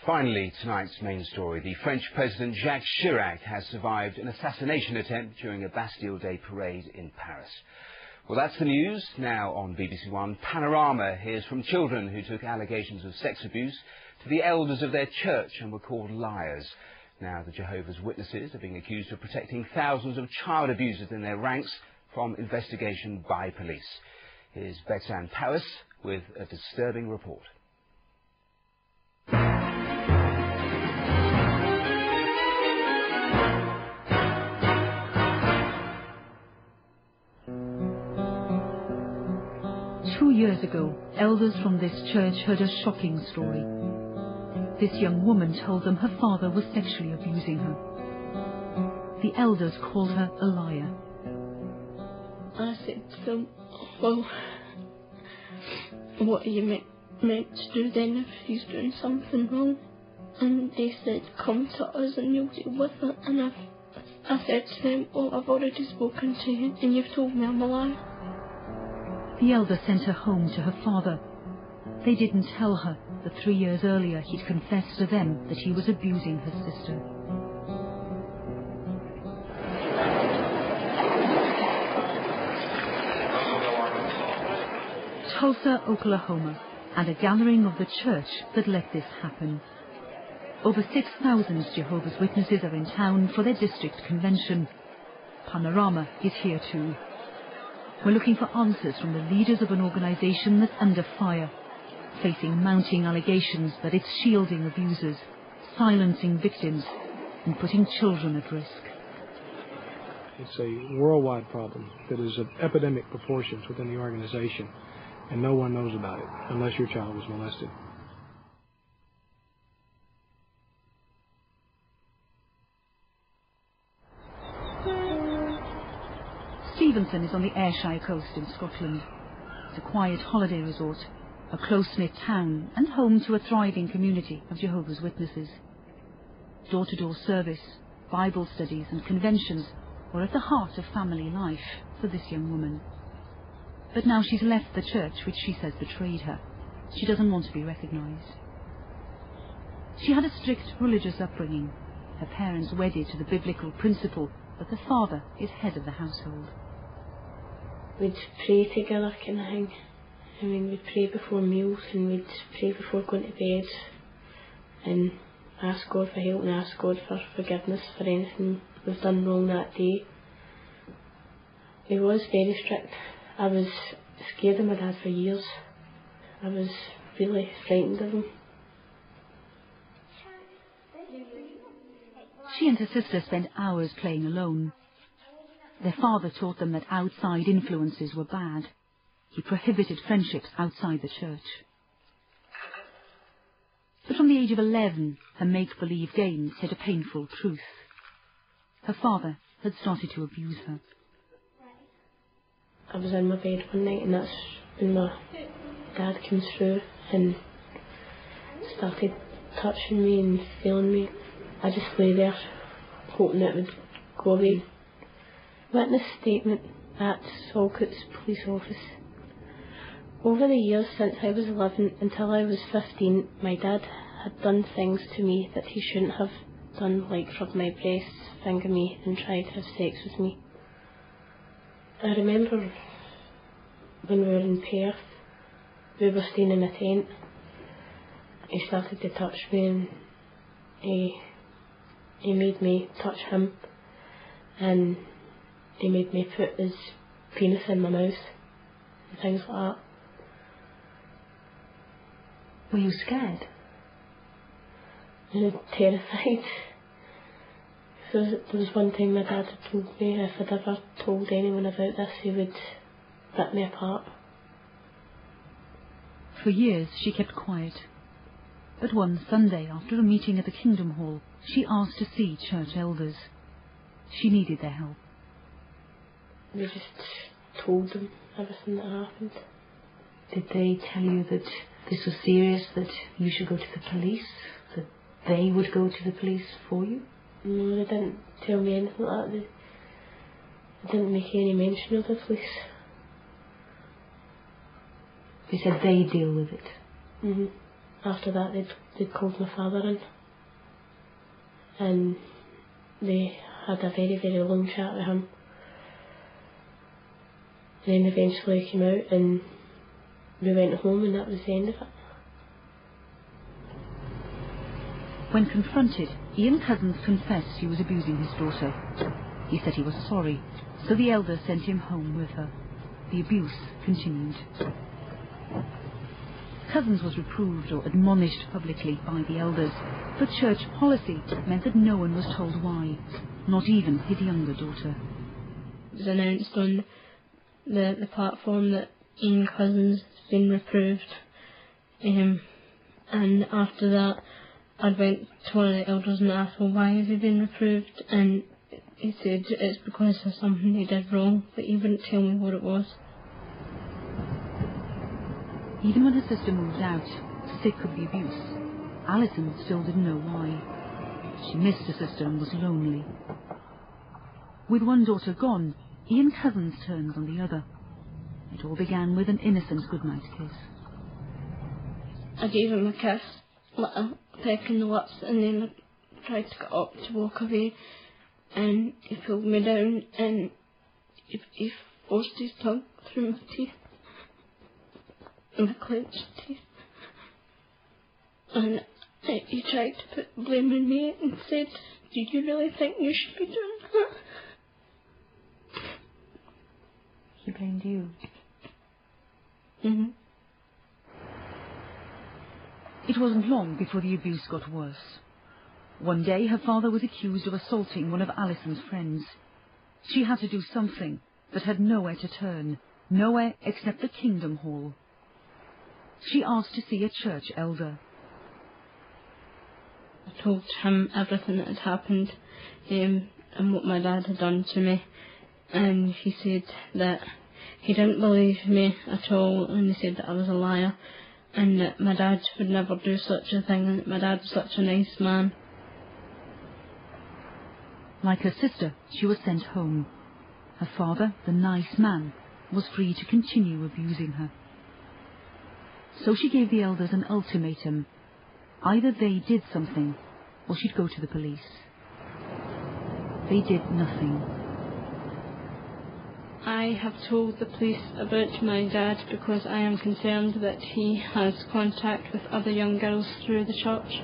Finally, tonight's main story. The French President Jacques Chirac has survived an assassination attempt during a Bastille Day parade in Paris. Well, that's the news. Now on BBC One, Panorama hears from children who took allegations of sex abuse to the elders of their church and were called liars. Now the Jehovah's Witnesses are being accused of protecting thousands of child abusers in their ranks from investigation by police. Here's Betsan Paris with a disturbing report. Two years ago, elders from this church heard a shocking story. This young woman told them her father was sexually abusing her. The elders called her a liar. I said to them, well, what are you meant to do then if he's doing something wrong? And they said, come to us and you'll deal with it. And I said to them, well, I've already spoken to you and you've told me I'm a liar. The elder sent her home to her father. They didn't tell her that 3 years earlier he'd confessed to them that he was abusing her sister. Tulsa, Oklahoma, and a gathering of the church that let this happen. Over 6,000 Jehovah's Witnesses are in town for their district convention. Panorama is here too. We're looking for answers from the leaders of an organisation that's under fire, facing mounting allegations that it's shielding abusers, silencing victims, and putting children at risk. It's a worldwide problem that is of epidemic proportions within the organisation, and no one knows about it unless your child was molested. Stevenson is on the Ayrshire coast in Scotland. It's a quiet holiday resort, a close-knit town and home to a thriving community of Jehovah's Witnesses. Door-to-door service, Bible studies and conventions were at the heart of family life for this young woman. But now she's left the church which she says betrayed her. She doesn't want to be recognised. She had a strict religious upbringing, her parents wedded to the biblical principle that the father is head of the household. We'd pray together kind of thing. I mean, we'd pray before meals and we'd pray before going to bed and ask God for help and ask God for forgiveness for anything we've done wrong that day. He was very strict. I was scared of my dad for years. I was really frightened of him. She and her sister spent hours playing alone. Their father taught them that outside influences were bad. He prohibited friendships outside the church. But from the age of 11, her make-believe games hid a painful truth. Her father had started to abuse her. I was in my bed one night and that's when my dad came through and started touching me and feeling me. I just lay there hoping it would go away. Witness statement at Salcott's police office. Over the years since I was 11 until I was 15, my dad had done things to me that he shouldn't have done, like rub my breasts, finger me and try to have sex with me. I remember when we were in Perth, we were staying in a tent. He started to touch me and he made me touch him and he made me put his penis in my mouth and things like that. Were you scared? I was terrified. There was one time my dad had told me if I'd ever told anyone about this, he would rip me apart. For years she kept quiet. But one Sunday, after a meeting at the Kingdom Hall, she asked to see church elders. She needed their help. We just told them everything that happened. Did they tell you that this was serious, that you should go to the police, that they would go to the police for you? No, they didn't tell me anything like that. They didn't make any mention of the police. They said they deal with it. Mm-hmm. after that they'd called my father in, and they had a very, very long chat with him. Then eventually he came out and we went home, and that was the end of it. When confronted, Ian Cousins confessed he was abusing his daughter. He said he was sorry, so the elder sent him home with her. The abuse continued. Cousins was reproved or admonished publicly by the elders, but church policy meant that no one was told why, not even his younger daughter. It was announced on the platform that Ian Cousins has been reproved, and after that I went to one of the elders and asked, well, why has he been reproved? And he said it's because of something he did wrong, but he wouldn't tell me what it was. Even when her sister moved out, sick of the abuse, Alison still didn't know why. She missed her sister and was lonely. With one daughter gone, Ian Cousins turned on the other. It all began with an innocent goodnight kiss. I gave him a kiss, a peck in the lips, and then I tried to get up to walk away, and he pulled me down and he forced his tongue through my teeth, my clenched teeth, and he tried to put blame on me and said, do you really think you should be doing that? He blamed you. Mm-hmm. It wasn't long before the abuse got worse. One day her father was accused of assaulting one of Alison's friends. She had to do something, but had nowhere to turn, nowhere except the Kingdom Hall. She asked to see a church elder. I told him everything that had happened, and what my dad had done to me, and he said that he didn't believe me at all, and he said that I was a liar, and that my dad would never do such a thing, and that my dad was such a nice man. Like her sister, she was sent home. Her father, the nice man, was free to continue abusing her. So she gave the elders an ultimatum. Either they did something, or she'd go to the police. They did nothing. I have told the police about my dad because I am concerned that he has contact with other young girls through the church.